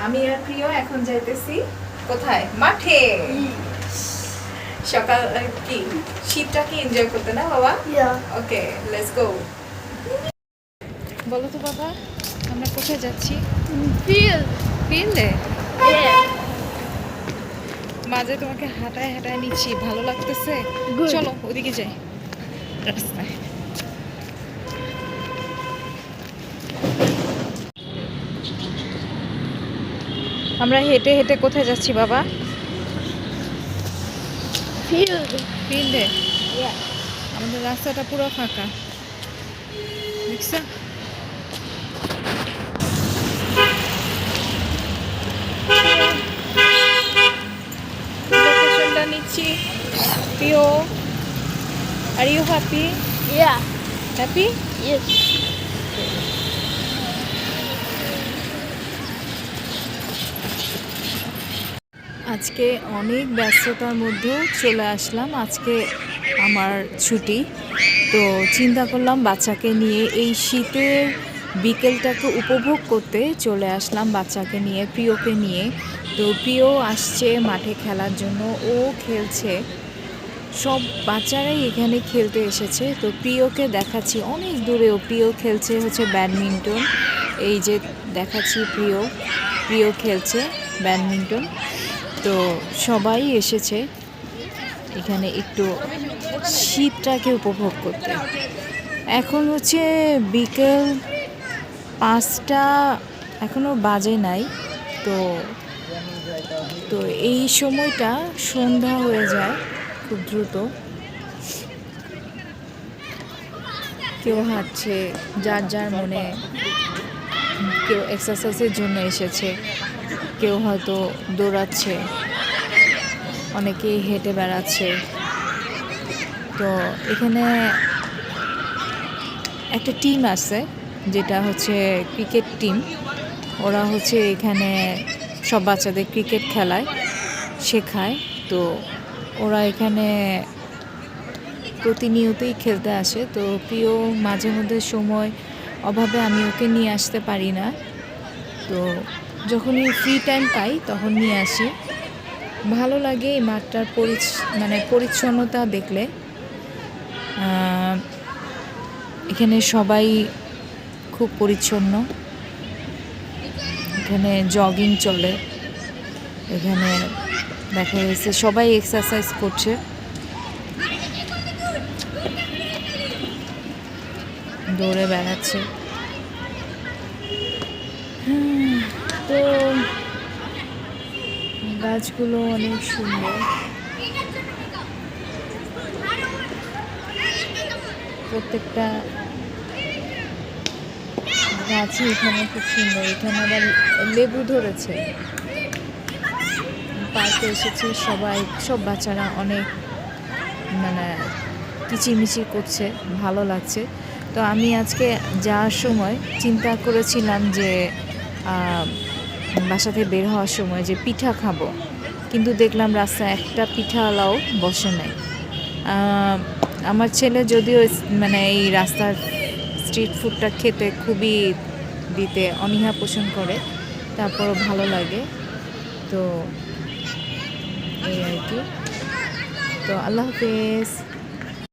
আমি আর প্রিয় এখন যাইতেছি কোথায়? মাঠে। সকাল কি শীতটাকে এনজয় করতে না বাবা? ওকে, লেটস গো। বলো তো বাবা, আমরা কোথায় যাচ্ছি? ফিল্ডে। মাঝে তোমাকে হাঁটায় হাঁটায় নিচ্ছি, ভালো লাগতেছে? চলো ওদিকে যাই রাস্তায়। আমরা হেঁটে হেঁটে কোথায় যাচ্ছি বাবা? ফিল্ডে। আমাদের রাস্তাটা পুরো ফাঁকা, দেখছো? লোকেশনটা নিচ্ছি। প্রিয়, আর ইউ হ্যাপি? হ্যাপি? আজকে অনেক ব্যস্ততার মধ্যেও চলে আসলাম। আজকে আমার ছুটি, তো চিন্তা করলাম বাচ্চাকে নিয়ে এই শীতের বিকেলটাকে উপভোগ করতে চলে আসলাম বাচ্চাকে নিয়ে, প্রিয়কে নিয়ে। তো প্রিয় আসছে মাঠে খেলার জন্য, ও খেলছে। সব বাচ্চারাই এখানে খেলতে এসেছে। তো প্রিয়কে দেখাচ্ছি অনেক দূরেও, প্রিয় খেলছে হচ্ছে ব্যাডমিন্টন। এই যে দেখাচ্ছি প্রিয় খেলছে ব্যাডমিন্টন। তো সবাই এসেছে এখানে একটু শীতটাকে উপভোগ করতে। এখন হচ্ছে বিকেল 5টা, এখনও বাজে নাই। তো তো এই সময়টা সন্ধ্যা হয়ে যায় খুব দ্রুত। কেউ হাঁটছে যার যার মনে, কেউ এক্সারসাইজের জন্য এসেছে, কেউ হয়তো দৌড়াচ্ছে, অনেকেই হেঁটে বেড়াচ্ছে। তো এখানে একটা টিম আছে যেটা হচ্ছে ক্রিকেট টিম। ওরা হচ্ছে এখানে সব বাচ্চাদের ক্রিকেট খেলায় শেখায়। তো ওরা এখানে প্রতিনিয়তই খেলতে আসে। তো প্রিয় মাঝে মধ্যে সময় অভাবে আমি ওকে নিয়ে আসতে পারি না, তো যখনই ফ্রি টাইম পাই তখন নিয়ে আসি। ভালো লাগে এই মাঠটার পরিচ্ছন্নতা দেখলে। এখানে সবাই খুব পরিচ্ছন্ন। এখানে জগিং চলে, এখানে দেখা যাচ্ছে সবাই এক্সারসাইজ করছে। দৌড়ে বেড়াচ্ছে। তো গাছগুলো অনেক সুন্দর, প্রত্যেকটা গাছই এখানে খুব সুন্দর। এখানে আবার লেবু ধরেছে। পার্কে এসেছি, সব বাচ্চারা অনেক কিচিরমিচির করছে, ভালো লাগছে। তো আমি আজকে যাওয়ার সময় চিন্তা করেছিলাম যে বাসা থেকে বের হওয়ার সময় যে পিঠা খাবো, কিন্তু দেখলাম রাস্তায় একটা পিঠাওয়ালাও বসে নাই। আমার ছেলে যদিও এই রাস্তার স্ট্রিট ফুডটা খেতে খুবই দিতে অনীহা পোষণ করে, তারপরও ভালো লাগে। তো এই আর কি। তো আল্লাহ হাফেজ।